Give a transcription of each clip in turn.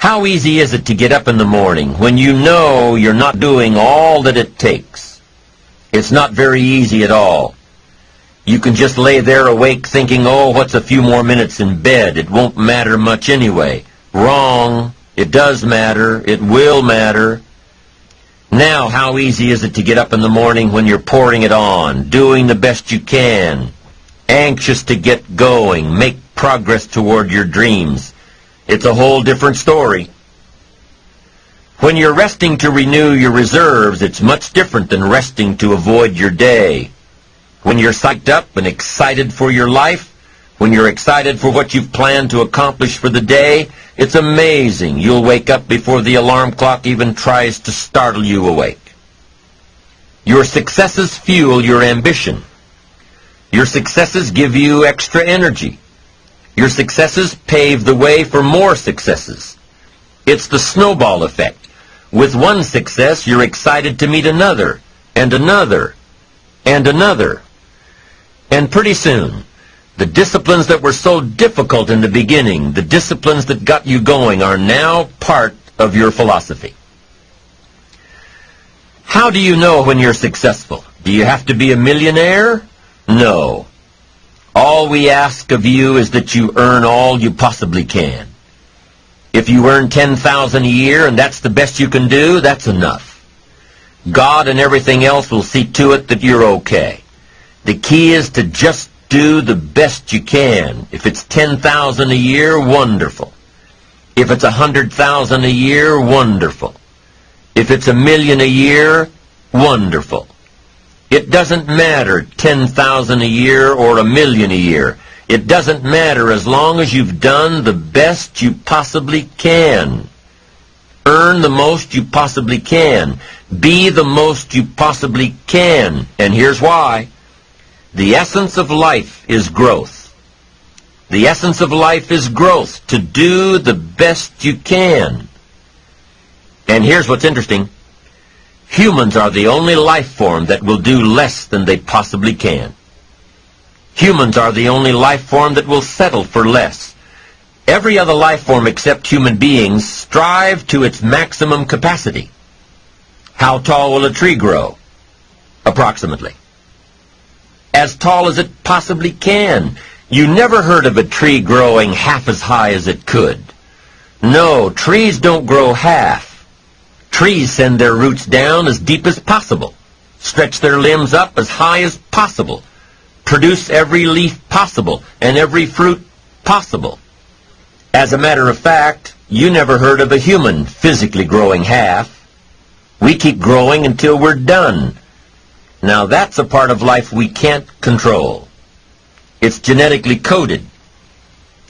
How easy is it to get up in the morning when you know you're not doing all that it takes? It's not very easy at all. You can just lay there awake thinking, oh, what's a few more minutes in bed? It won't matter much anyway. Wrong. It does matter. It will matter. Now, how easy is it to get up in the morning when you're pouring it on, doing the best you can, anxious to get going, make progress toward your dreams? It's a whole different story. When you're resting to renew your reserves, it's much different than resting to avoid your day. When you're psyched up and excited for your life, when you're excited for what you've planned to accomplish for the day, it's amazing. You'll wake up before the alarm clock even tries to startle you awake. Your successes fuel your ambition. Your successes give you extra energy. Your successes pave the way for more successes. It's the snowball effect. With one success, you're excited to meet another, and another, and another. And pretty soon, the disciplines that were so difficult in the beginning, the disciplines that got you going, are now part of your philosophy. How do you know when you're successful? Do you have to be a millionaire? No. All we ask of you is that you earn all you possibly can. If you earn $10,000 a year and that's the best you can do, that's enough. God and everything else will see to it that you're okay. The key is to just do the best you can. If it's $10,000 a year, wonderful. If it's $100,000 a year, wonderful. If it's $1 million a year, wonderful. It doesn't matter $10,000 a year or $1 million a year. It doesn't matter as long as you've done the best you possibly can. Earn the most you possibly can. Be the most you possibly can. And here's why. The essence of life is growth. The essence of life is growth, to do the best you can. And here's what's interesting. Humans are the only life form that will do less than they possibly can. Humans are the only life form that will settle for less. Every other life form except human beings strive to its maximum capacity. How tall will a tree grow? Approximately. As tall as it possibly can. You never heard of a tree growing half as high as it could. No, trees don't grow half. Trees send their roots down as deep as possible, stretch their limbs up as high as possible, produce every leaf possible and every fruit possible. As a matter of fact, you never heard of a human physically growing half. We keep growing until we're done. Now that's a part of life we can't control. It's genetically coded.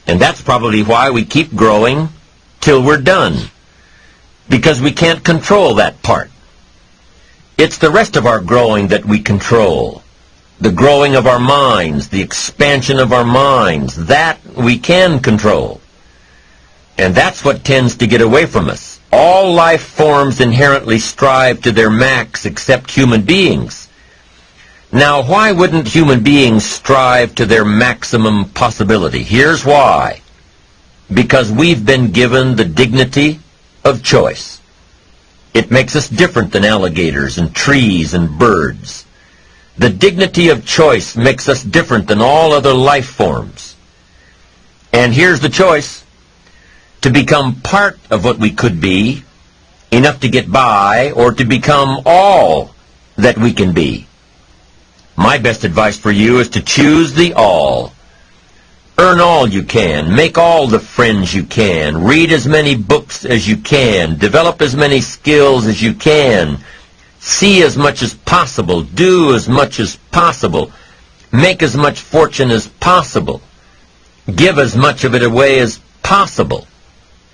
And that's probably why we keep growing till we're done. Because we can't control that part. It's the rest of our growing that we control. The growing of our minds, the expansion of our minds, that we can control. And that's what tends to get away from us. All life forms inherently strive to their max except human beings. Now, why wouldn't human beings strive to their maximum possibility? Here's why. Because we've been given the dignity of choice. It makes us different than alligators and trees and birds. The dignity of choice makes us different than all other life forms. And here's the choice. To become part of what we could be, enough to get by, or to become all that we can be. My best advice for you is to choose the all. Earn all you can. Make all the friends you can. Read as many books as you can. Develop as many skills as you can. See as much as possible. Do as much as possible. Make as much fortune as possible. Give as much of it away as possible.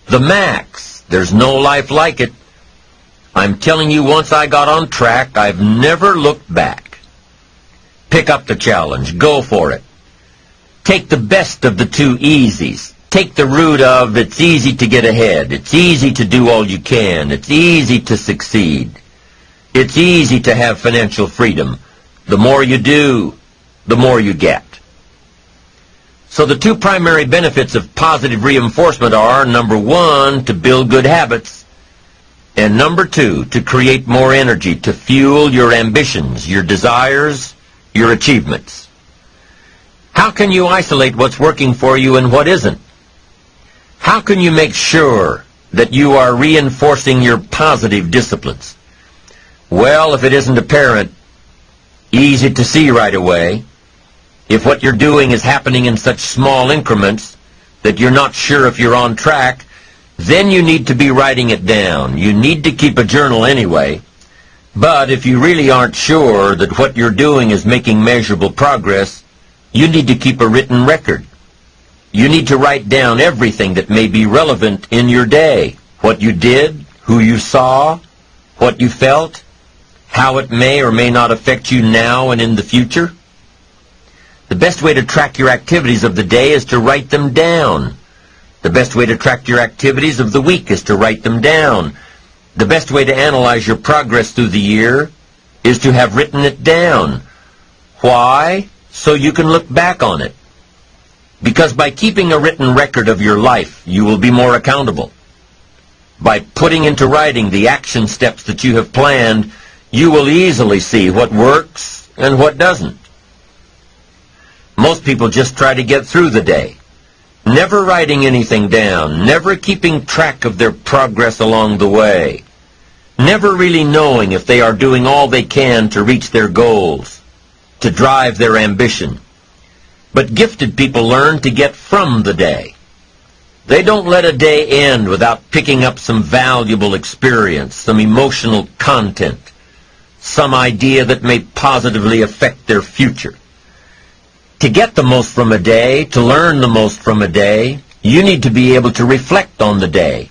The max. There's no life like it. I'm telling you, once I got on track, I've never looked back. Pick up the challenge. Go for it. Take the best of the two easies. Take the root of it's easy to get ahead. It's easy to do all you can. It's easy to succeed. It's easy to have financial freedom. The more you do, the more you get. So the two primary benefits of positive reinforcement are, number one, to build good habits, and number two, to create more energy, to fuel your ambitions, your desires, your achievements. How can you isolate what's working for you and what isn't? How can you make sure that you are reinforcing your positive disciplines? Well, if it isn't apparent, easy to see right away, if what you're doing is happening in such small increments that you're not sure if you're on track, then you need to be writing it down. You need to keep a journal anyway. But if you really aren't sure that what you're doing is making measurable progress, you need to keep a written record. You need to write down everything that may be relevant in your day. What you did, who you saw, what you felt, how it may or may not affect you now and in the future. The best way to track your activities of the day is to write them down. The best way to track your activities of the week is to write them down. The best way to analyze your progress through the year is to have written it down. Why? So you can look back on it. Because by keeping a written record of your life, you will be more accountable. By putting into writing the action steps that you have planned, you will easily see what works and what doesn't. Most people just try to get through the day, never writing anything down, never keeping track of their progress along the way, never really knowing if they are doing all they can to reach their goals, to drive their ambition. But gifted people learn to get from the day. They don't let a day end without picking up some valuable experience, some emotional content, some idea that may positively affect their future. To get the most from a day, to learn the most from a day, you need to be able to reflect on the day,